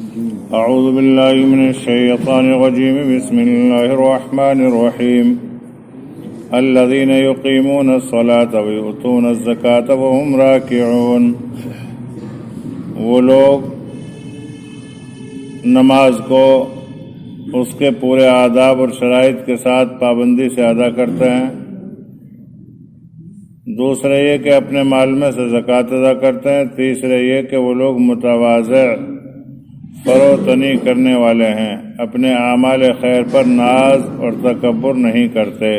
أعوذ بالله من الشيطان الرجيم بسم الله الرحمن الرحيم الذين يقيمون الصلاة ويؤتون الزكاة وهم راكعون. وہ لوگ نماز کو اس کے پورے آداب اور شرائط کے ساتھ پابندی سے ادا کرتے ہیں. دوسرے یہ کہ اپنے مال میں سے زکوٰۃ ادا کرتے ہیں. تیسرے یہ کہ وہ لوگ متواضع فروتنی کرنے والے ہیں، اپنے اعمال خیر پر ناز اور تکبر نہیں کرتے.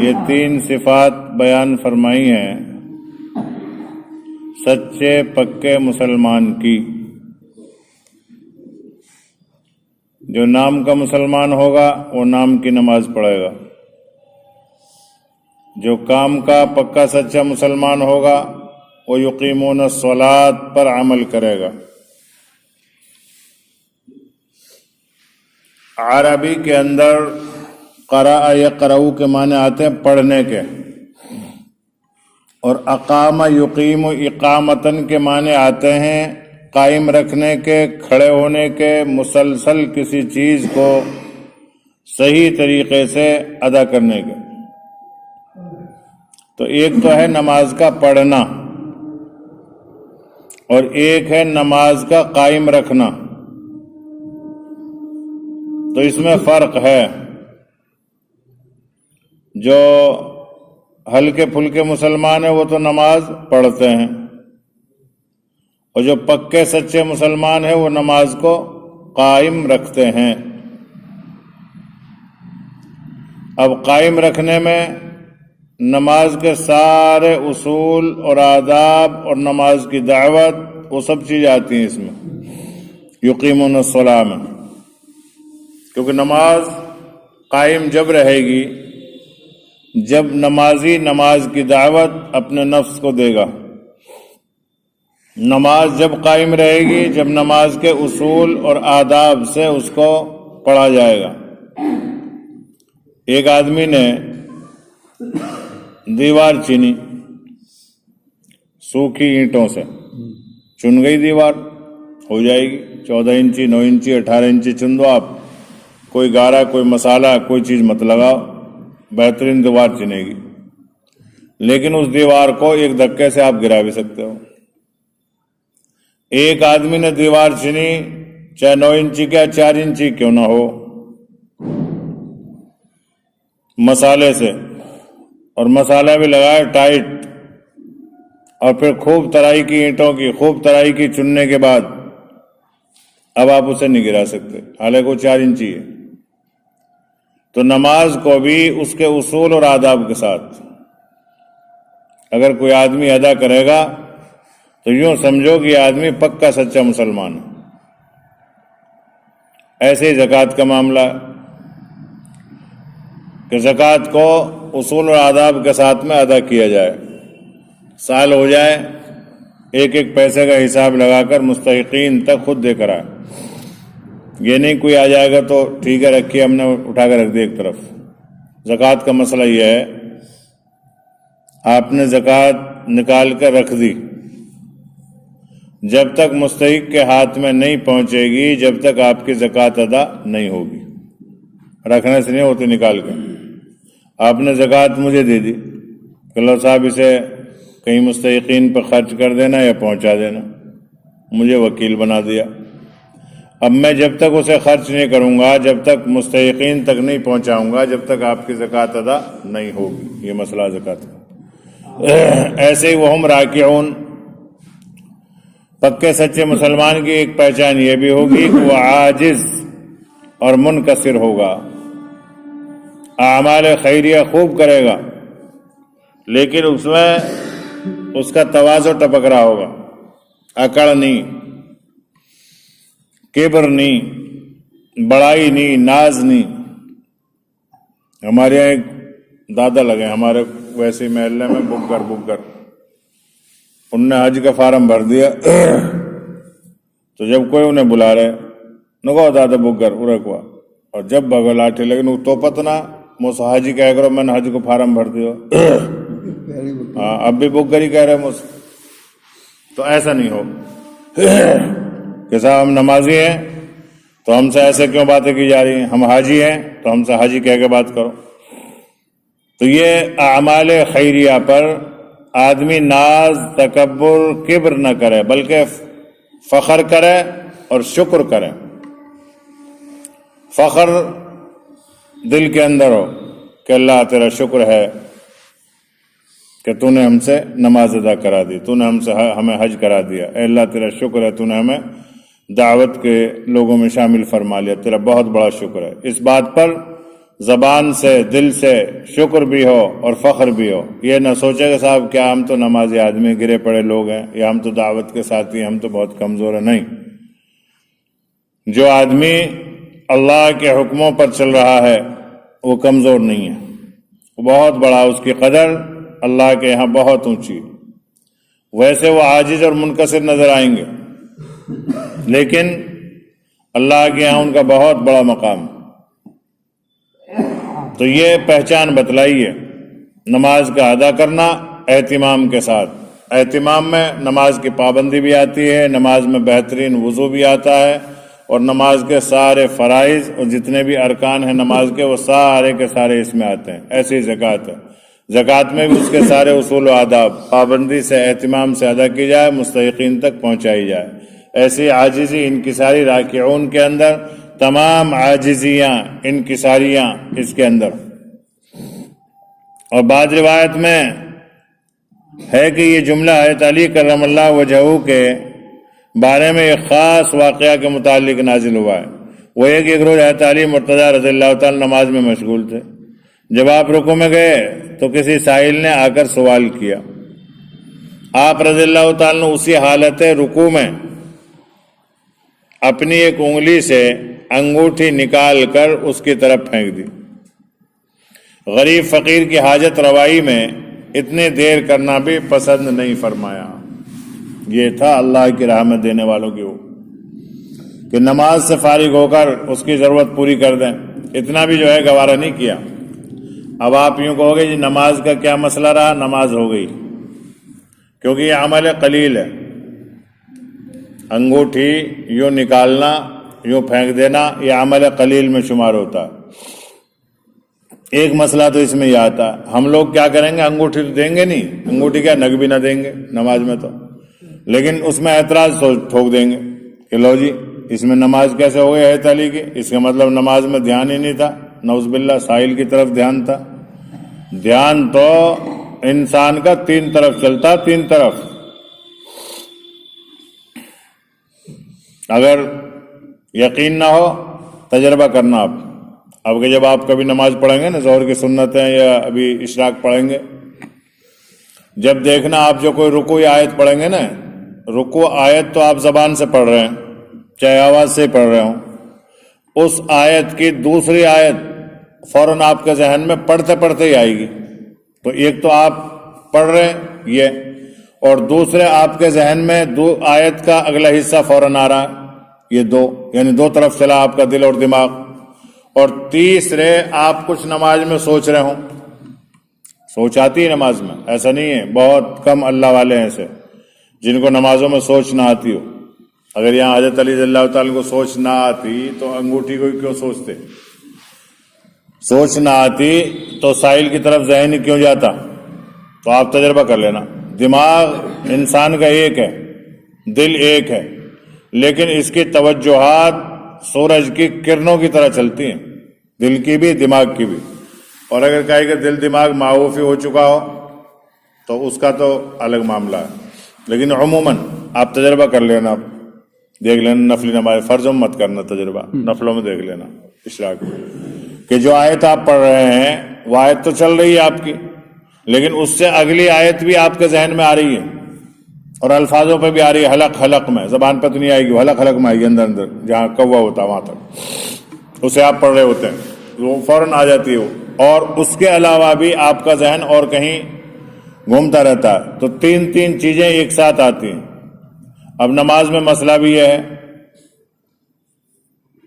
یہ تین صفات بیان فرمائی ہیں سچے پکے مسلمان کی. جو نام کا مسلمان ہوگا وہ نام کی نماز پڑھے گا. جو کام کا پکا سچا مسلمان ہوگا وہ یقیمون الصلاۃ پر عمل کرے گا. عربی کے اندر قرأ یقرؤ کے معنی آتے ہیں پڑھنے کے، اور اقام یقیم اقامتن کے معنی آتے ہیں قائم رکھنے کے، کھڑے ہونے کے، مسلسل کسی چیز کو صحیح طریقے سے ادا کرنے کے. تو ایک تو ہے نماز کا پڑھنا اور ایک ہے نماز کا قائم رکھنا. تو اس میں فرق ہے. جو ہلکے پھلکے مسلمان ہیں وہ تو نماز پڑھتے ہیں، اور جو پکے سچے مسلمان ہیں وہ نماز کو قائم رکھتے ہیں. اب قائم رکھنے میں نماز کے سارے اصول اور آداب اور نماز کی دعوت وہ سب چیزیں آتی ہیں اس میں یقیمون الصلاۃ میں. کیونکہ نماز قائم جب رہے گی جب نمازی نماز کی دعوت اپنے نفس کو دے گا. نماز جب قائم رہے گی جب نماز کے اصول اور آداب سے اس کو پڑھا جائے گا. ایک آدمی نے دیوار چینی سوکھی اینٹوں سے، چن گئی دیوار، ہو جائے گی 14 انچی 9 انچی 18 انچی چن دو آپ. کوئی گارا کوئی مسالہ کوئی چیز مت لگاؤ، بہترین دیوار چنے گی. لیکن اس دیوار کو ایک دھکے سے آپ گرا بھی سکتے ہو. ایک آدمی نے دیوار چنی چاہے 9 انچی کا 4 انچی کیوں نہ ہو مسالے سے، اور مسالہ بھی لگایا ٹائٹ، اور پھر خوب ترائی کی اینٹوں کی خوب ترائی کی چننے کے بعد اب آپ اسے نہیں گرا سکتے حالانکہ وہ 4 انچی ہے. تو نماز کو بھی اس کے اصول اور آداب کے ساتھ اگر کوئی آدمی ادا کرے گا تو یوں سمجھو کہ یہ آدمی پکا سچا مسلمان ہے. ایسے ہی زکوٰۃ کا معاملہ ہے کہ زکوٰۃ کو اصول اور آداب کے ساتھ میں ادا کیا جائے. سال ہو جائے ایک ایک پیسے کا حساب لگا کر مستحقین تک خود دے کر آئے. یہ نہیں کوئی آ جائے گا تو ٹھیک ہے رکھیے ہم نے اٹھا کر رکھ دی ایک طرف. زکوٰۃ کا مسئلہ یہ ہے آپ نے زکوٰۃ نکال کر رکھ دی، جب تک مستحق کے ہاتھ میں نہیں پہنچے گی جب تک آپ کی زکوٰۃ ادا نہیں ہوگی. رکھنے سے نہیں ہوتی، نکال کے آپ نے زکوٰۃ مجھے دے دی کہ لو صاحب اسے کہیں مستحقین پہ خرچ کر دینا یا پہنچا دینا، مجھے وکیل بنا دیا. اب میں جب تک اسے خرچ نہیں کروں گا، جب تک مستحقین تک نہیں پہنچاؤں گا، جب تک آپ کی زکوٰۃ ادا نہیں ہوگی. یہ مسئلہ زکوٰۃ. ایسے ہی وہم راکعون، پکے سچے مسلمان کی ایک پہچان یہ بھی ہوگی کہ وہ عاجز اور منکسر ہوگا. اعمال خیریہ خوب کرے گا لیکن اس میں اس کا تواضع ٹپک رہا ہوگا، اکڑ نہیں، کبر نہیں، بڑائی نہیں، ناز نہیں. ہمارے یہاں ایک دادا لگے ہمارے ویسے محلے میں بک کر ان نے حج کا فارم بھر دیا. تو جب کوئی انہیں بلا رہے نگو دادا بک کر ارکوا، اور جب بغل آٹھے لیکن وہ تو پتنا مجھ حاجی کہہ کرو میں نے حج کو فارم بھر دیا. ہاں اب بھی بک کری کہہ رہے مجھ. تو ایسا نہیں ہو. کہ صاحب ہم نمازی ہیں تو ہم سے ایسے کیوں باتیں کی جا رہی ہیں، ہم حاجی ہیں تو ہم سے حاجی کہہ کے بات کرو۔ تو یہ اعمال خیریہ پر آدمی ناز، تکبر، کبر نہ کرے، بلکہ فخر کرے اور شکر کرے۔ فخر دل کے اندر ہو کہ اللہ تیرا شکر ہے کہ تو نے ہم سے نماز ادا کرا دی، تو نے ہمیں حج کرا دیا، اے اللہ تیرا شکر ہے تو نے ہمیں دعوت کے لوگوں میں شامل فرما لیا، تیرا بہت بڑا شکر ہے۔ اس بات پر زبان سے، دل سے شکر بھی ہو اور فخر بھی ہو۔ یہ نہ سوچے کہ صاحب کیا ہم تو نمازی آدمی، گرے پڑے لوگ ہیں، یا ہم تو دعوت کے ساتھی ہیں، ہم تو بہت کمزور ہیں۔ نہیں، جو آدمی اللہ کے حکموں پر چل رہا ہے وہ کمزور نہیں ہے، وہ بہت بڑا، اس کی قدر اللہ کے یہاں بہت اونچی۔ ویسے وہ عاجز اور منکسر نظر آئیں گے، لیکن اللہ کے یہاں ان کا بہت بڑا مقام۔ تو یہ پہچان بتلائی ہے نماز کا ادا کرنا اہتمام کے ساتھ۔ اہتمام میں نماز کی پابندی بھی آتی ہے، نماز میں بہترین وضو بھی آتا ہے، اور نماز کے سارے فرائض اور جتنے بھی ارکان ہیں نماز کے وہ سارے کے سارے اس میں آتے ہیں۔ ایسی زکوٰۃ ہے، زکوٰۃ میں بھی اس کے سارے اصول و آداب پابندی سے، اہتمام سے ادا کی جائے، مستحقین تک پہنچائی جائے۔ ایسی عاجزی انکساری راکعون کے اندر، تمام عاجزیاں انکساریاں اس کے اندر۔ اور بعض روایت میں ہے کہ یہ جملہ حضرت علی کرم اللہ وجہہ کے بارے میں ایک خاص واقعہ کے متعلق نازل ہوا ہے۔ وہ ایک روز حضرت علی مرتضیٰ رضی اللہ تعالی نماز میں مشغول تھے۔ جب آپ رکوع میں گئے تو کسی سائل نے آ کر سوال کیا۔ آپ رضی اللہ تعالی نے اسی حالت رکوع میں اپنی ایک انگلی سے انگوٹھی نکال کر اس کی طرف پھینک دی۔ غریب فقیر کی حاجت روائی میں اتنی دیر کرنا بھی پسند نہیں فرمایا۔ یہ تھا اللہ کی رحمت دینے والوں کی وہ، کہ نماز سے فارغ ہو کر اس کی ضرورت پوری کر دیں، اتنا بھی جو ہے گوارا نہیں کیا۔ اب آپ یوں کہو گے جی نماز کا کیا مسئلہ رہا، نماز ہو گئی، کیونکہ یہ عمل قلیل ہے۔ انگوٹھی یوں نکالنا، یوں پھینک دینا، یہ عمل قلیل میں شمار ہوتا ہے۔ ایک مسئلہ تو اس میں یہ آتا ہے، ہم لوگ کیا کریں گے، انگوٹھی تو دیں گے نہیں، انگوٹھی کیا نگ بھی نہ دیں گے نماز میں تو، لیکن اس میں اعتراض ٹھوک دیں گے کہ لو جی اس میں نماز کیسے ہو گئی حضرت علی کی، اس کا مطلب نماز میں دھیان ہی نہیں تھا، نعوذ باللہ سائل کی طرف دھیان تھا۔ دھیان تو انسان کا تین طرف چلتا، تین طرف۔ اگر یقین نہ ہو تجربہ کرنا آپ، اب کہ جب آپ کبھی نماز پڑھیں گے نا، ظہر کی سنتیں یا ابھی اشراق پڑھیں گے، جب دیکھنا آپ جو کوئی رکوع یا آیت پڑھیں گے نا، رکوع آیت تو آپ زبان سے پڑھ رہے ہیں، چاہے آواز سے پڑھ رہے ہوں، اس آیت کی دوسری آیت فوراً آپ کے ذہن میں پڑھتے پڑھتے ہی آئے گی۔ تو ایک تو آپ پڑھ رہے ہیں یہ، اور دوسرے آپ کے ذہن میں آیت کا اگلا حصہ فوراً آ رہا ہے، یہ دو، یعنی دو طرف چلا آپ کا دل اور دماغ۔ اور تیسرے آپ کچھ نماز میں سوچ رہے ہوں، سوچ آتی ہے نماز میں، ایسا نہیں ہے، بہت کم اللہ والے ہیں ایسے جن کو نمازوں میں سوچ نہ آتی ہو۔ اگر یہاں حضرت علی رضی اللہ تعالیٰ کو سوچ نہ آتی تو انگوٹھی کو کیوں سوچتے؟ سوچ نہ آتی تو سائل کی طرف ذہن ہی کیوں جاتا؟ تو آپ تجربہ کر لینا، دماغ انسان کا ایک ہے، دل ایک ہے، لیکن اس کی توجہات سورج کی کرنوں کی طرح چلتی ہیں، دل کی بھی دماغ کی بھی۔ اور اگر کہیں کہ دل دماغ معوفی ہو چکا ہو تو اس کا تو الگ معاملہ ہے، لیکن عموماً آپ تجربہ کر لینا، آپ دیکھ لینا، نفلی نماز فرضوں مت کرنا، تجربہ نفلوں میں دیکھ لینا اشراق میں، کہ جو آیت آپ پڑھ رہے ہیں وہ آیت تو چل رہی ہے آپ کی، لیکن اس سے اگلی آیت بھی آپ کے ذہن میں آ رہی ہے، اور الفاظوں پہ بھی آ رہی ہے، حلق حلق میں، زبان پہ تو نہیں آئے گی، حلق حلق میں آئے گی، اندر اندر جہاں کوا ہوتا وہاں تک اسے آپ پڑھ رہے ہوتے ہیں، وہ فوراً آ جاتی ہے وہ۔ اور اس کے علاوہ بھی آپ کا ذہن اور کہیں گھومتا رہتا ہے، تو تین تین چیزیں ایک ساتھ آتی ہیں۔ اب نماز میں مسئلہ بھی یہ ہے،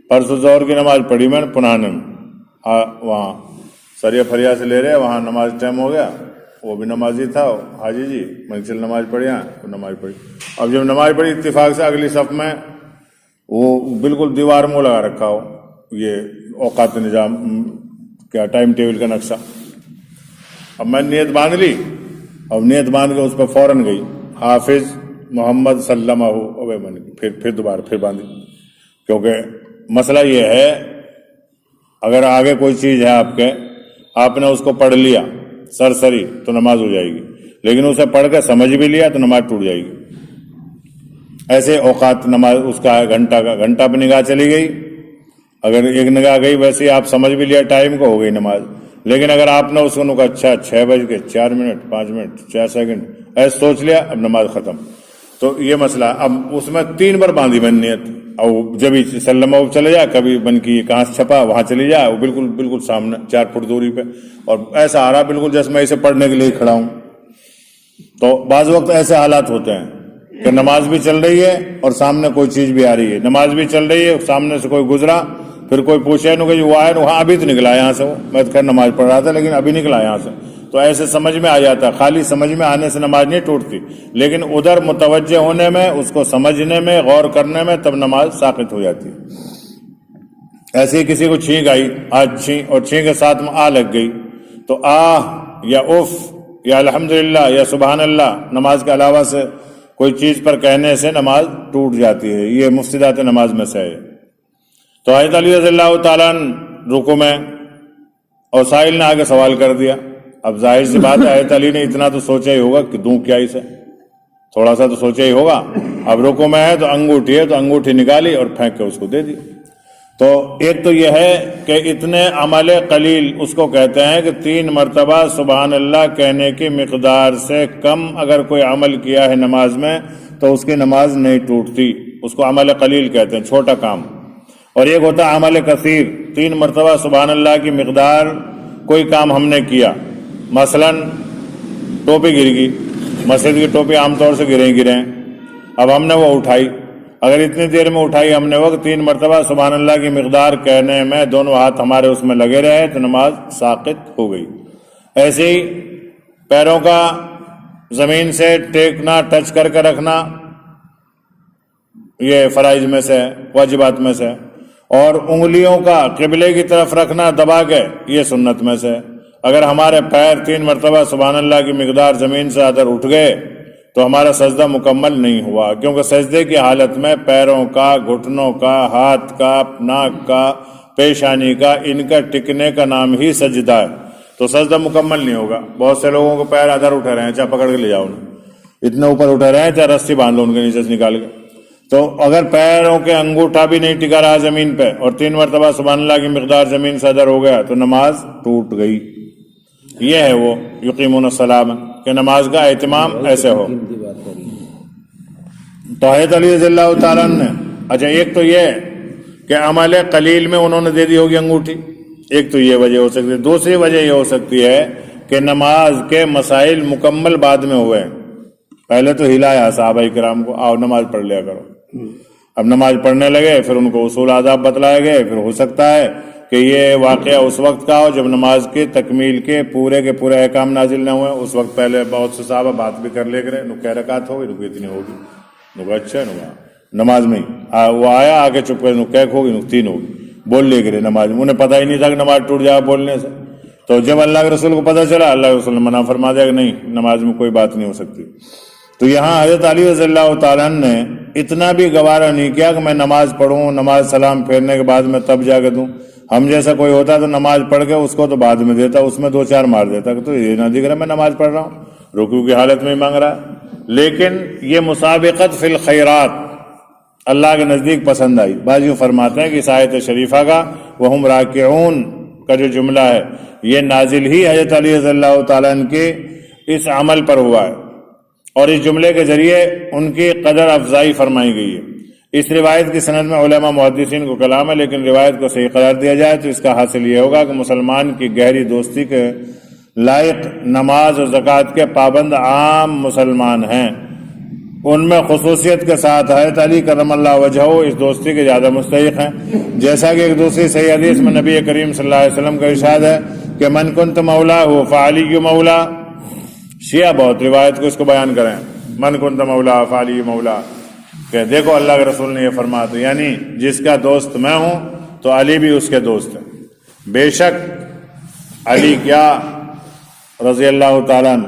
پرسوں ظہر کی نماز پڑھی میں نے پنانے میں، وہاں سریا فریا سے لے رہے، وہاں نماز ٹائم ہو گیا، وہ بھی نمازی تھا، حاجی جی میں چل نماز پڑھی، وہ نماز پڑھی۔ اب جب نماز پڑھی اتفاق سے اگلی صف میں وہ بالکل دیوار منہ لگا رکھا ہو یہ اوقات نظام کیا ٹائم ٹیبل کا نقشہ۔ اب میں نیت باندھ لی، اب نیت باندھ کے اس پہ فوراً گئی حافظ محمد سلمہ ہو، پھر دوبارہ پھر باندھی، کیونکہ مسئلہ یہ ہے اگر آگے کوئی چیز ہے آپ نے اس کو پڑھ لیا سرسری تو نماز ہو جائے گی، لیکن اسے پڑھ کے سمجھ بھی لیا تو نماز ٹوٹ جائے گی۔ ایسے اوقات نماز اس کا گھنٹہ پہ نگاہ چلی گئی، اگر ایک نگاہ گئی ویسے ہی آپ سمجھ بھی لیا ٹائم کو، ہو گئی نماز۔ لیکن اگر آپ نے اس کو کہا اچھا 6:04 5 4 سیکنڈ ایسے سوچ لیا، اب نماز ختم۔ تو یہ مسئلہ اب اس میں 3 بار باندھی میں نیت، اور جب سلمہ چلے جا، کبھی بن کی کہاں سے چھپا وہاں چلی جائے، وہ بالکل سامنے 4 فٹ دوری پہ، اور ایسا آ رہا بالکل جیسے میں اسے پڑھنے کے لیے کھڑا ہوں۔ تو بعض وقت ایسے حالات ہوتے ہیں کہ نماز بھی چل رہی ہے اور سامنے کوئی چیز بھی آ رہی ہے، نماز بھی چل رہی ہے، سامنے سے کوئی گزرا، پھر کوئی پوچھے کہ وہ آئے وہاں ابھی تو نکلا یہاں سے، وہ میں تو خیر نماز پڑھ رہا تھا لیکن ابھی نکلا یہاں سے، تو ایسے سمجھ میں آ جاتا ہے۔ خالی سمجھ میں آنے سے نماز نہیں ٹوٹتی، لیکن ادھر متوجہ ہونے میں، اس کو سمجھنے میں، غور کرنے میں تب نماز ساقط ہو جاتی ہے۔ ایسے ہی کسی کو چھینک آئی، آج چھینک، اور چھینک کے ساتھ میں آ لگ گئی، تو یا اف یا الحمدللہ یا سبحان اللہ نماز کے علاوہ سے کوئی چیز پر کہنے سے نماز ٹوٹ جاتی ہے، یہ مفسدات نماز میں سے ہے۔ تو حضرت علی رضی اللہ تعالیٰ رکوع میں، اور سائل نے آگے سوال کر دیا۔ اب ظاہر سی بات ہے حضرت علی نے اتنا تو سوچا ہی ہوگا کہ دوں کیا اسے، تھوڑا سا تو سوچا ہی ہوگا۔ اب رکوع میں ہے تو انگوٹھی ہے تو انگوٹھی نکالی اور پھینک کے اس کو دے دی۔ تو ایک تو یہ ہے کہ اتنے عمل قلیل اس کو کہتے ہیں کہ 3 مرتبہ سبحان اللہ کہنے کی مقدار سے کم اگر کوئی عمل کیا ہے نماز میں تو اس کی نماز نہیں ٹوٹتی، اس کو عمل قلیل کہتے ہیں، چھوٹا کام۔ اور ایک ہوتا ہے عمل کثیر، 3 مرتبہ سبحان اللہ کی مقدار کوئی کام ہم نے کیا، مثلا ٹوپی گر گئی، مسجد کی ٹوپی عام طور سے گریں، اب ہم نے وہ اٹھائی، اگر اتنی دیر میں اٹھائی ہم نے وقت 3 مرتبہ سبحان اللہ کی مقدار کہنے میں دونوں ہاتھ ہمارے اس میں لگے رہے تو نماز ساقط ہو گئی۔ ایسے ہی پیروں کا زمین سے ٹیکنا، ٹچ کر کے رکھنا، یہ فرائض میں سے، واجبات میں سے، اور انگلیوں کا قبلے کی طرف رکھنا دبا کے، یہ سنت میں سے۔ اگر ہمارے پیر 3 مرتبہ سبحان اللہ کی مقدار زمین سے ادھر اٹھ گئے تو ہمارا سجدہ مکمل نہیں ہوا، کیونکہ سجدے کی حالت میں پیروں کا، گھٹنوں کا، ہاتھ کا، ناک کا، پیشانی کا، ان کا ٹکنے کا نام ہی سجدہ ہے، تو سجدہ مکمل نہیں ہوگا۔ بہت سے لوگوں کو پیر ادھر اٹھے رہے ہیں، چاہے پکڑ کے لے جاؤ، اتنے اوپر اٹھے رہے ہیں، چاہے رسی باندھ لو ان کے نیچے سے نکال کے، تو اگر پیروں کے انگوٹھا بھی نہیں ٹکا رہا زمین پہ اور 3 مرتبہ سبحان اللہ کی مقدار زمین سے ادھر ہو گیا تو نماز ٹوٹ گئی۔ یہ ہے وہ یقیمون الصلاۃ کہ نماز کا اہتمام ایسے ہو۔ تو حضرت علی رضی اللہ تعالیٰ نے، اچھا ایک تو یہ کہ عمل قلیل میں انہوں نے دے دی ہوگی انگوٹھی، ایک تو یہ وجہ ہو سکتی ہے۔ دوسری وجہ یہ ہو سکتی ہے کہ نماز کے مسائل مکمل بعد میں ہوئے، پہلے تو ہلایا صحابہ کرام کو، آؤ نماز پڑھ لیا کرو، اب نماز پڑھنے لگے، پھر ان کو اصول آداب بتلائے گئے، پھر ہو سکتا ہے کہ یہ واقعہ اس وقت کا ہو جب نماز کی تکمیل کے پورے احکام نازل نہ ہوئے، اس وقت پہلے بہت سے صحابہ بات بھی کر لے کرے، کہہ رکعت ہوگی، رکو اتنی ہوگی، اچھا نماز میں وہ آیا آگے چپ کر کیک ہوگی، 3 ہوگی، بول لے کرے نماز میں، انہیں پتہ ہی نہیں تھا کہ نماز ٹوٹ جائے بولنے سے۔ تو جب اللہ کے رسول کو پتہ چلا، اللہ کے رسول نے منع فرما دیا کہ نہیں، نماز میں کوئی بات نہیں ہو سکتی۔ تو یہاں حضرت علی رضی اللہ تعالیٰ نے اتنا بھی گوارا نہیں کیا کہ میں نماز پڑھوں، نماز سلام پھیرنے کے بعد میں تب جا کے دوں۔ ہم جیسا کوئی ہوتا تو نماز پڑھ کے اس کو تو بعد میں دیتا، اس میں 2-4 مار دیتا کہ تو یہ نہ دکھ رہا میں نماز پڑھ رہا ہوں، رکوع کی حالت میں ہی مانگ رہا ہے۔ لیکن یہ مسابقت فی الخیرات اللہ کے نزدیک پسند آئی۔ بعض یوں فرماتے ہیں کہ اس آیت شریفہ کا وہم راکعون کا جو جملہ ہے یہ نازل ہی حضرت علی رضی اللہ تعالیٰ عنہ کے اس عمل پر ہوا ہے، اور اس جملے کے ذریعے ان کی قدر افزائی فرمائی گئی ہے۔ اس روایت کی سند میں علماء محدثین کو کلام ہے، لیکن روایت کو صحیح قرار دیا جائے تو اس کا حاصل یہ ہوگا کہ مسلمان کی گہری دوستی کے لائق نماز اور زکوٰۃ کے پابند عام مسلمان ہیں، ان میں خصوصیت کے ساتھ حضرت علی کرم اللہ وجہہ اس دوستی کے زیادہ مستحق ہیں، جیسا کہ ایک دوسری صحیح حدیث میں نبی کریم صلی اللہ علیہ وسلم کا ارشاد ہے کہ من کنت مولا فعلی مولا، شیعہ بہت روایت کو اس کو بیان کریں، من کنت مولا فعلی مولا، کہ دیکھو اللہ کے رسول نے یہ فرمایا، تو یعنی جس کا دوست میں ہوں تو علی بھی اس کے دوست ہے۔ بے شک علی کیا رضی اللہ تعالیٰ عنہ،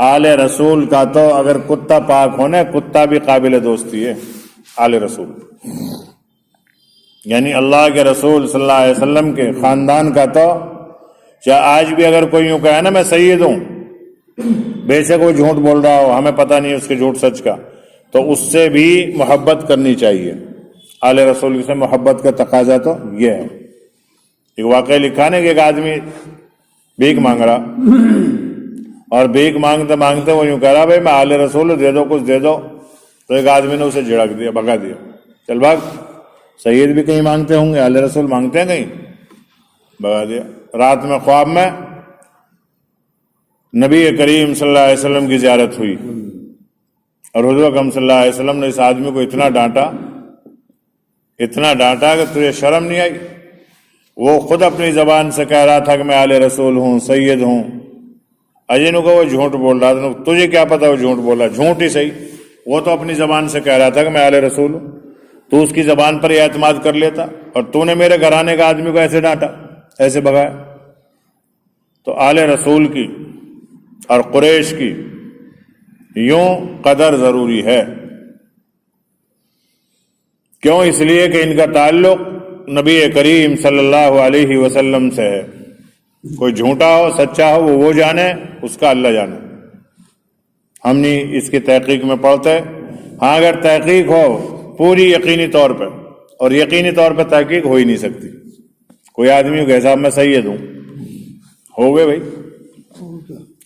آل رسول کا تو اگر کتا پاک ہونے، کتا بھی قابل دوستی ہے آل رسول، یعنی اللہ کے رسول صلی اللہ علیہ وسلم کے خاندان کا تو چاہے آج بھی اگر کوئی یوں کہے نا میں سید ہوں، بے شک وہ جھوٹ بول رہا ہو، ہمیں پتہ نہیں اس کے جھوٹ سچ کا، تو اس سے بھی محبت کرنی چاہیے۔ آل رسول سے محبت کا تقاضا تو یہ ہے۔ ایک واقعہ لکھا نا کہ ایک آدمی بھیک مانگ رہا، اور بھیک مانگتے مانگتے وہ یوں کہہ رہا بھائی میں آل رسول دے دو، کچھ دے دو، تو ایک آدمی نے اسے جھڑک دیا، بھگا دیا، چل بھاگ، سید بھی کہیں مانگتے ہوں گے، آل رسول مانگتے ہیں کہیں، بھگا دیا۔ رات میں خواب میں نبی کریم صلی اللہ علیہ وسلم کی زیارت ہوئی، اور حضور اکرم صلی اللہ علیہ وسلم نے اس آدمی کو اتنا ڈانٹا کہ تجھے شرم نہیں آئی؟ وہ خود اپنی زبان سے کہہ رہا تھا کہ میں آل رسول ہوں، سید ہوں، اجنو کو وہ جھوٹ بول رہا تھا، تجھے کیا پتا وہ جھوٹ بول رہا، جھوٹ ہی صحیح، وہ تو اپنی زبان سے کہہ رہا تھا کہ میں آل رسول ہوں، تو اس کی زبان پر یہ اعتماد کر لیتا، اور تو نے میرے گھرانے کا آدمی کو ایسے ڈانٹا، ایسے بگایا۔ تو آل رسول کی اور قریش کی یوں قدر ضروری ہے، کیوں؟ اس لیے کہ ان کا تعلق نبی کریم صلی اللہ علیہ وسلم سے ہے۔ کوئی جھوٹا ہو سچا ہو وہ جانے، اس کا اللہ جانے، ہم نہیں اس کی تحقیق میں پڑھتے۔ ہاں اگر تحقیق ہو پوری یقینی طور پہ، اور یقینی طور پہ تحقیق ہو ہی نہیں سکتی، کوئی آدمی کہ صاحب میں سید ہوں، ہو گئے بھائی،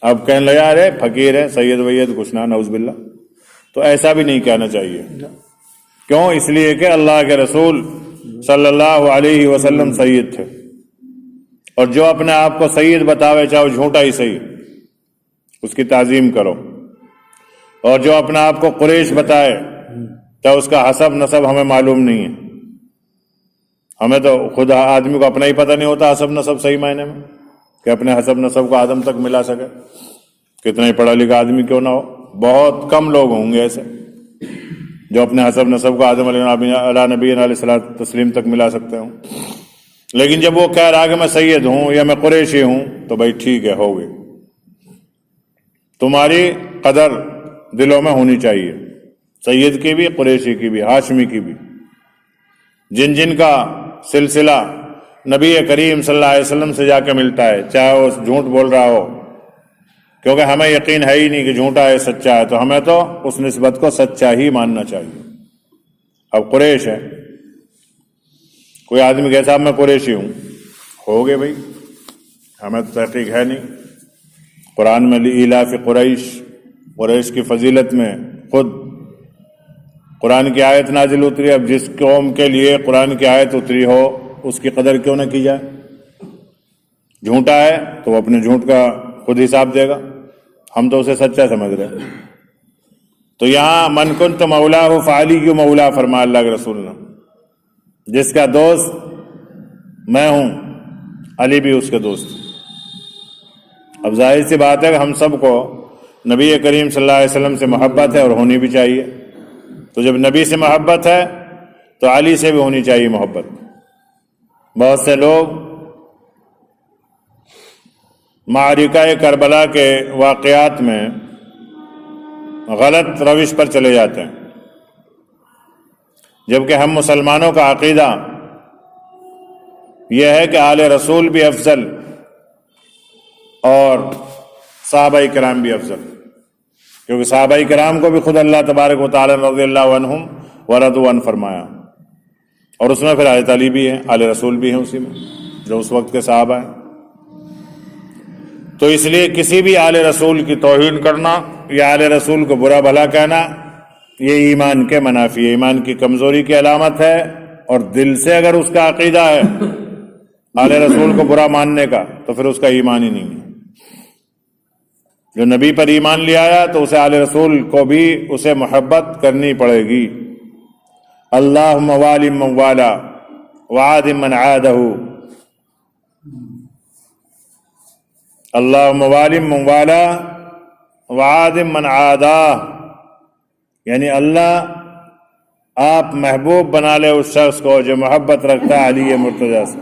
اب کہنے لگا ارے فقیر ہے، سید وید کچھ نہ، نعوذ باللہ، تو ایسا بھی نہیں کہنا چاہیے۔ کیوں؟ اس لیے کہ اللہ کے رسول صلی اللہ علیہ وسلم سید تھے، اور جو اپنے آپ کو سید بتاوے چاہے جھوٹا ہی صحیح، اس کی تعظیم کرو، اور جو اپنے آپ کو قریش بتائے چاہے اس کا حسب نسب ہمیں معلوم نہیں ہے، ہمیں تو خود آدمی کو اپنا ہی پتہ نہیں ہوتا حسب نسب صحیح معنی میں، کہ اپنے حسب نسب کو آدم تک ملا سکے، کتنا ہی پڑھا لکھا آدمی کیوں نہ ہو، بہت کم لوگ ہوں گے ایسے جو اپنے حسب نسب کو آدم علیہ نبی علیہ الصلوۃ تسلیم تک ملا سکتے ہوں۔ لیکن جب وہ کہہ رہا کہ میں سید ہوں یا میں قریشی ہوں، تو بھائی ٹھیک ہے، ہو گئی، تمہاری قدر دلوں میں ہونی چاہیے، سید کی بھی، قریشی کی بھی، ہاشمی کی بھی، جن جن کا سلسلہ نبی کریم صلی اللہ علیہ وسلم سے جا کے ملتا ہے، چاہے وہ جھوٹ بول رہا ہو، کیونکہ ہمیں یقین ہے ہی نہیں کہ جھوٹا ہے سچا ہے، تو ہمیں تو اس نسبت کو سچا ہی ماننا چاہیے۔ اب قریش ہے، کوئی آدمی کہے صاحب میں قریشی ہوں، ہو گئے بھائی، ہمیں تو تحقیق ہے نہیں۔ قرآن میں لإیلاف قریش کی فضیلت میں خود قرآن کی آیت نازل اتری، اب جس قوم کے لیے قرآن کی آیت اتری ہو اس کی قدر کیوں نہ کی جائے؟ جھوٹا ہے تو وہ اپنے جھوٹ کا خود حساب دے گا، ہم تو اسے سچا سمجھ رہے ہیں۔ تو یہاں من کنت مولا ہو فعلی کیوں مولا فرمایا اللہ کے رسول نے، جس کا دوست میں ہوں علی بھی اس کے دوست۔ اب ظاہر سی بات ہے کہ ہم سب کو نبی کریم صلی اللہ علیہ وسلم سے محبت ہے، اور ہونی بھی چاہیے، تو جب نبی سے محبت ہے تو علی سے بھی ہونی چاہیے محبت۔ بہت سے لوگ معرکہ کربلا کے واقعات میں غلط روش پر چلے جاتے ہیں، جبکہ ہم مسلمانوں کا عقیدہ یہ ہے کہ آل رسول بھی افضل اور صحابہ کرام بھی افضل، کیونکہ صحابہ کرام کو بھی خود اللہ تبارک و تعالی رضی اللہ عنہم ورضوا عنہ فرمایا، اور اس میں پھر حضرت علی بھی ہیں، آل رسول بھی ہیں اسی میں، جو اس وقت کے صحابہ ہیں۔ تو اس لیے کسی بھی آل رسول کی توہین کرنا یا آل رسول کو برا بھلا کہنا یہ ایمان کے منافی ہے، ایمان کی کمزوری کی علامت ہے، اور دل سے اگر اس کا عقیدہ ہے آل رسول کو برا ماننے کا تو پھر اس کا ایمان ہی نہیں ہے۔ جو نبی پر ایمان لے آیا تو اسے آل رسول کو بھی اسے محبت کرنی پڑے گی۔ اللہم والی من والا وعاد من عادہ، اللہم والی من والا وعاد من عادا، یعنی اللہ آپ محبوب بنا لے اس شخص کو جو محبت رکھتا ہے علی مرتضیٰ سے۔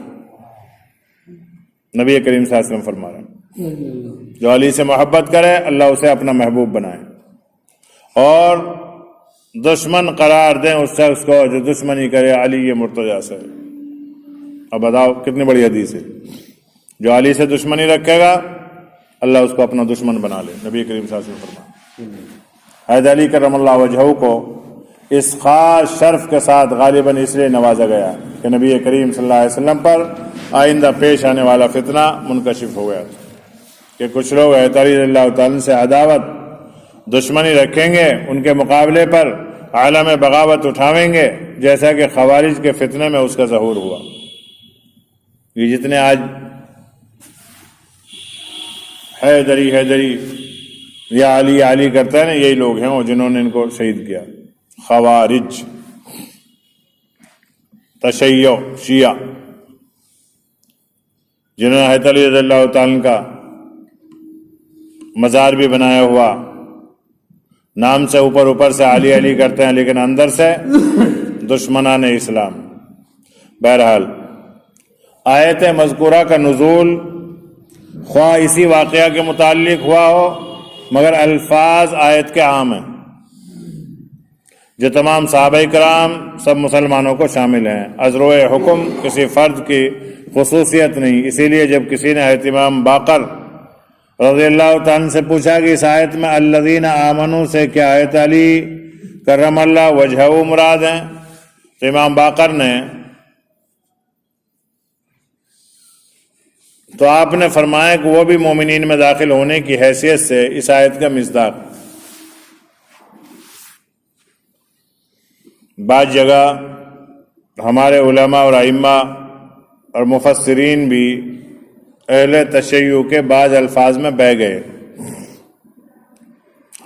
نبی کریم صلی اللہ علیہ وسلم فرما رہے ہیں جو علی سے محبت کرے اللہ اسے اپنا محبوب بنائے، اور دشمن قرار دیں اس شخص کو جو دشمنی کرے علی مرتضیٰ سے۔ اب بتاؤ کتنی بڑی حدیث ہے، جو علی سے دشمنی رکھے گا اللہ اس کو اپنا دشمن بنا لے۔ نبی کریم صلی اللہ علیہ وسلم فرمایا۔ حیدر علی کرم اللہ وجہہ کو اس خاص شرف کے ساتھ غالباً اس لیے نوازا گیا کہ نبی کریم صلی اللہ علیہ وسلم پر آئندہ پیش آنے والا فتنہ منکشف ہو گیا کہ کچھ لوگ حیدر علی رضی اللہ تعالیٰ سے عداوت دشمنی رکھیں گے، ان کے مقابلے پر عالم بغاوت اٹھاویں گے، جیسا کہ خوارج کے فتنے میں اس کا ظہور ہوا۔ یہ جتنے آج حیدری حیدری یا علی علی کرتے ہیں نا، یہی لوگ ہیں وہ جنہوں نے ان کو شہید کیا۔ خوارج، تشیع، شیعہ، جنہوں نے حضرت علی رضی اللہ تعالیٰ کا مزار بھی بنایا ہوا، نام سے اوپر سے علی علی کرتے ہیں لیکن اندر سے دشمنان اسلام۔ بہرحال آیت مذکورہ کا نزول خواہ اسی واقعہ کے متعلق ہوا ہو مگر الفاظ آیت کے عام ہیں، جو تمام صحابہ کرام سب مسلمانوں کو شامل ہیں۔ ازروع حکم کسی فرد کی خصوصیت نہیں، اسی لیے جب کسی نے حضرت امام باقر رضی اللہ تعالیٰ سے پوچھا کہ اس آیت میں الذین آمنوا سے کیا حضرت علی کرم اللہ وجہہ مراد ہیں، تو امام باقر نے تو آپ نے فرمایا کہ وہ بھی مومنین میں داخل ہونے کی حیثیت سے اس آیت کا مصداق۔ بعض جگہ ہمارے علماء اور ائمہ اور مفسرین بھی اہل تشیع کے بعض الفاظ میں بہہ گئے۔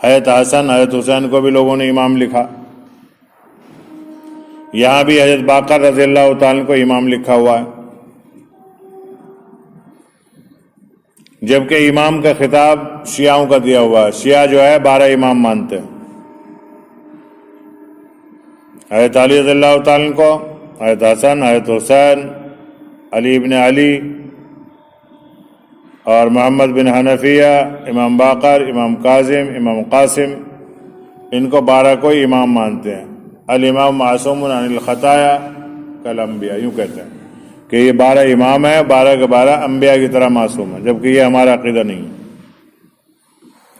حضرت حسن حضرت حسین کو بھی لوگوں نے امام لکھا، یہاں بھی حضرت باقر رضی اللہ تعالیٰ کو امام لکھا ہوا ہے، جبکہ امام کا خطاب شیعوں کا دیا ہوا ہے۔ شیعہ جو ہے 12 امام مانتے ہیں، حضرت علی رضی اللہ تعالیٰ کو، حضرت حسن، حضرت حسین، علی ابن علی اور محمد بن حنفیہ، امام باقر، امام کاظم، امام قاسم، ان کو 12 کو امام مانتے ہیں۔ الامام معصوم عن الخطایا کالانبیاء، یوں کہتے ہیں کہ یہ 12 امام ہیں، 12 کے 12 انبیاء کی طرح معصوم ہیں، جبکہ یہ ہمارا عقیدہ نہیں ہے۔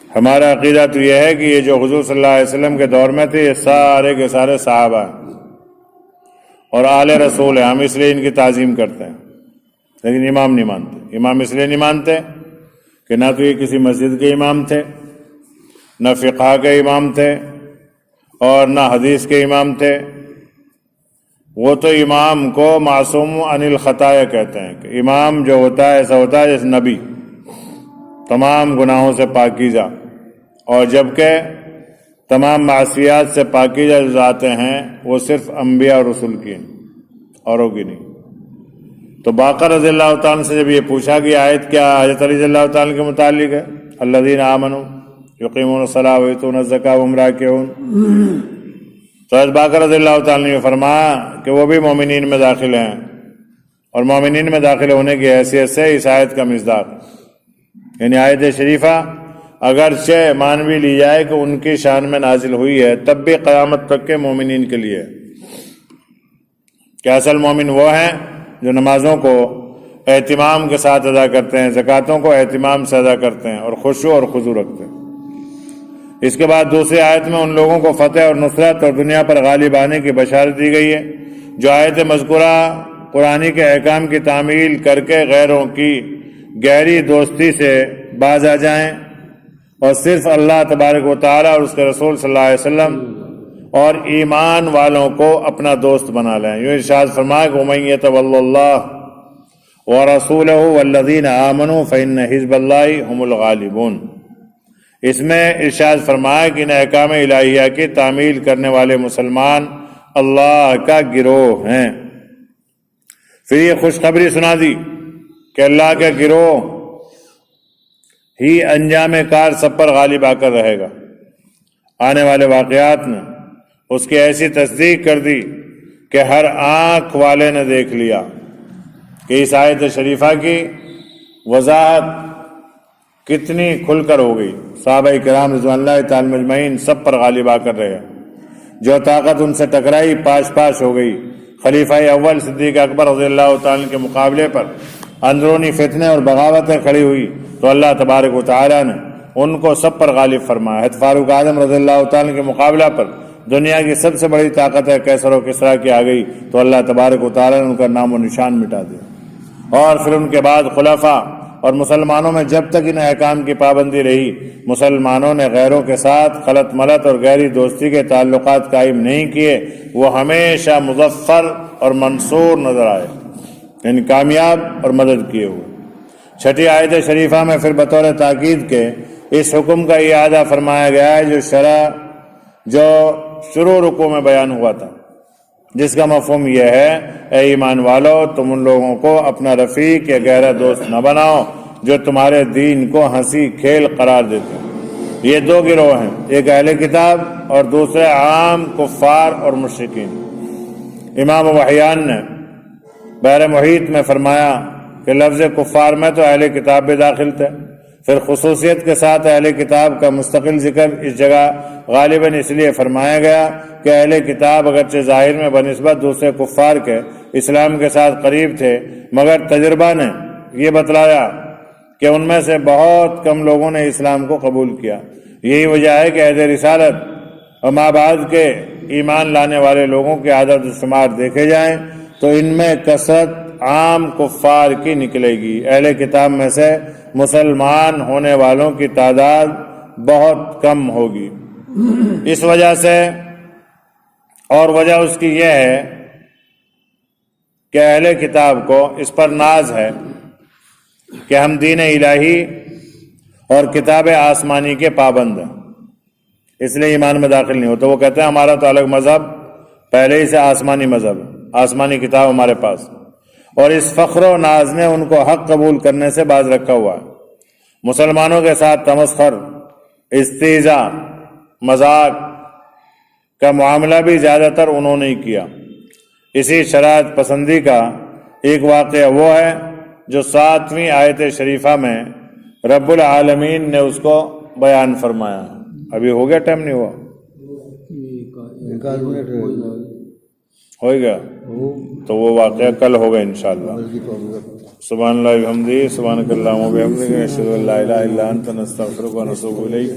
ہمارا عقیدہ تو یہ ہے کہ یہ جو حضور صلی اللہ علیہ وسلم کے دور میں تھے یہ سارے کے سارے صحابہ ہیں اور آل رسول ہیں، ہم اس لیے ان کی تعظیم کرتے ہیں، لیکن امام نہیں مانتے۔ امام اس لیے نہیں مانتے کہ نہ تو یہ کسی مسجد کے امام تھے، نہ فقہ کے امام تھے، اور نہ حدیث کے امام تھے۔ وہ تو امام کو معصوم عن الخطایا کہتے ہیں کہ امام جو ہوتا ہے ایسا ہوتا ہے جیسے نبی، تمام گناہوں سے پاکیزہ، اور جبکہ تمام معصیات سے پاکیزہ جو ذاتیں ہیں وہ صرف انبیاء اور رسول کی ہیں، اوروں کی نہیں۔ تو باقر رضی اللہ تعالیٰ سے جب یہ پوچھا کہ آیت کیا حضرت علی رضی اللہ تعالیٰ کے متعلق ہے، الذین آمنوا یقیمون الصلاۃ ویؤتون الزکاۃ وہم راکعون، تو حضرت باقر رضی اللہ تعالیٰ نے فرمایا کہ وہ بھی مومنین میں داخل ہیں، اور مومنین میں داخل ہونے کی حیثیت سے اس آیت کا مصداق، یعنی آیت شریفہ اگرچہ مان بھی لی جائے کہ ان کی شان میں نازل ہوئی ہے، تب بھی قیامت تک کے مومنین کے لیے کہ اصل مومن وہ ہیں جو نمازوں کو اہتمام کے ساتھ ادا کرتے ہیں، زکاتوں کو اہتمام سے ادا کرتے ہیں، اور خشوع اور خضوع رکھتے ہیں۔ اس کے بعد دوسری آیت میں ان لوگوں کو فتح اور نصرت اور دنیا پر غالب آنے کی بشارت دی گئی ہے جو آیت مذکورہ قرآنی کے احکام کی تعمیل کر کے غیروں کی گہری دوستی سے باز آ جائیں اور صرف اللہ تبارک و تعالیٰ اور اس کے رسول صلی اللہ علیہ وسلم اور ایمان والوں کو اپنا دوست بنا لیں۔ یوں ارشاد فرمایا کہ وَمَن يَتَوَلَّ اللَّهَ وَرَسُولَهُ وَالَّذِينَ آمَنُوا فَإِنَّ حِزْبَ اللَّهِ هُمُ الْغَالِبُونَ۔ اس میں ارشاد فرمایا کہ ان احکام الہیہ کی تعمیل کرنے والے مسلمان اللہ کا گروہ ہیں۔ پھر یہ خوشخبری سنا دی کہ اللہ کے گروہ ہی انجام کار سب پر غالب آ کر رہے گا۔ آنے والے واقعات نے اس کی ایسی تصدیق کر دی کہ ہر آنکھ والے نے دیکھ لیا کہ اس آیت شریفہ کی وضاحت کتنی کھل کر ہو گئی۔ صحابہ کرام رضوان اللہ تعالی مجمعین سب پر غالب آ کر رہے۔ جو طاقت ان سے ٹکرائی پاش پاش ہو گئی۔ خلیفہ اول صدیق اکبر رضی اللہ تعالیٰ کے مقابلے پر اندرونی فتنے اور بغاوتیں کھڑی ہوئی تو اللہ تبارک و تعالیٰ نے ان کو سب پر غالب فرمایا۔ حضرت فاروق اعظم رضی اللہ تعالیٰ کے مقابلہ پر دنیا کی سب سے بڑی طاقت ہے کیسر و کسریٰ کی آ گئی تو اللہ تبارک و تعالیٰ نے ان کا نام و نشان مٹا دیا۔ اور پھر ان کے بعد خلفاء اور مسلمانوں میں جب تک ان احکام کی پابندی رہی، مسلمانوں نے غیروں کے ساتھ خلط ملط اور گہری دوستی کے تعلقات قائم نہیں کیے، وہ ہمیشہ مظفر اور منصور نظر آئے، یعنی کامیاب اور مدد کیے ہوئے۔ چھٹی آیت شریفہ میں پھر بطور تاکید کے اس حکم کا اعادہ فرمایا گیا ہے جو شروع رکوع میں بیان ہوا تھا، جس کا مفہوم یہ ہے، اے ایمان والو، تم ان لوگوں کو اپنا رفیق یا گہرا دوست نہ بناؤ جو تمہارے دین کو ہنسی کھیل قرار دیتے ہیں۔ یہ دو گروہ ہیں، ایک اہل کتاب اور دوسرے عام کفار اور مشرکین۔ امام ابو حیان نے بحر محیط میں فرمایا کہ لفظ کفار میں تو اہل کتاب بھی داخل تھے، پھر خصوصیت کے ساتھ اہل کتاب کا مستقل ذکر اس جگہ غالباً اس لیے فرمایا گیا کہ اہل کتاب اگرچہ ظاہر میں بنسبت دوسرے کفار کے اسلام کے ساتھ قریب تھے، مگر تجربہ نے یہ بتلایا کہ ان میں سے بہت کم لوگوں نے اسلام کو قبول کیا۔ یہی وجہ ہے کہ عہد رسالت اور ما بعد کے ایمان لانے والے لوگوں کے عدد و شمار دیکھے جائیں تو ان میں کثرت عام کفار کی نکلے گی۔ اہل کتاب میں سے مسلمان ہونے والوں کی تعداد بہت کم ہوگی۔ اس وجہ سے، اور وجہ اس کی یہ ہے کہ اہل کتاب کو اس پر ناز ہے کہ ہم دین الہی اور کتاب آسمانی کے پابند ہیں، اس لیے ایمان میں داخل نہیں ہوتے۔ وہ کہتے ہیں ہمارا تو الگ مذہب پہلے ہی سے آسمانی مذہب ہے، آسمانی کتاب ہمارے پاس، اور اس فخر و ناز نے ان کو حق قبول کرنے سے باز رکھا ہوا ہے۔ مسلمانوں کے ساتھ تمسخر، استہزاء، مذاق کا معاملہ بھی زیادہ تر انہوں نے ہی کیا۔ اسی شرارت پسندی کا ایک واقعہ وہ ہے جو 7ویں آیت شریفہ میں رب العالمین نے اس کو بیان فرمایا۔ ابھی ہو گیا، ٹائم نہیں ہوا، ہو گیا تو وہ واقعہ کل ہوگا انشاءاللہ۔ سبحان اللہ بحمدہ، سبحانک اللہم وبحمدک، نشہد ان لا الہ الا انت، نستغفرک ونتوب الیک۔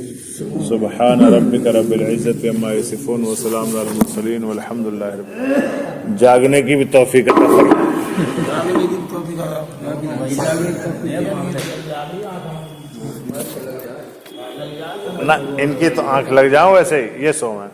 سبحان ربک رب العزت عما یصفون وسلام علی المرسلین والحمد للہ رب العالمین۔ جاگنے کی بھی توفیق عطا فرمائے۔ نہ ان کی تو آنکھ لگ جاؤ، ویسے یہ سو میں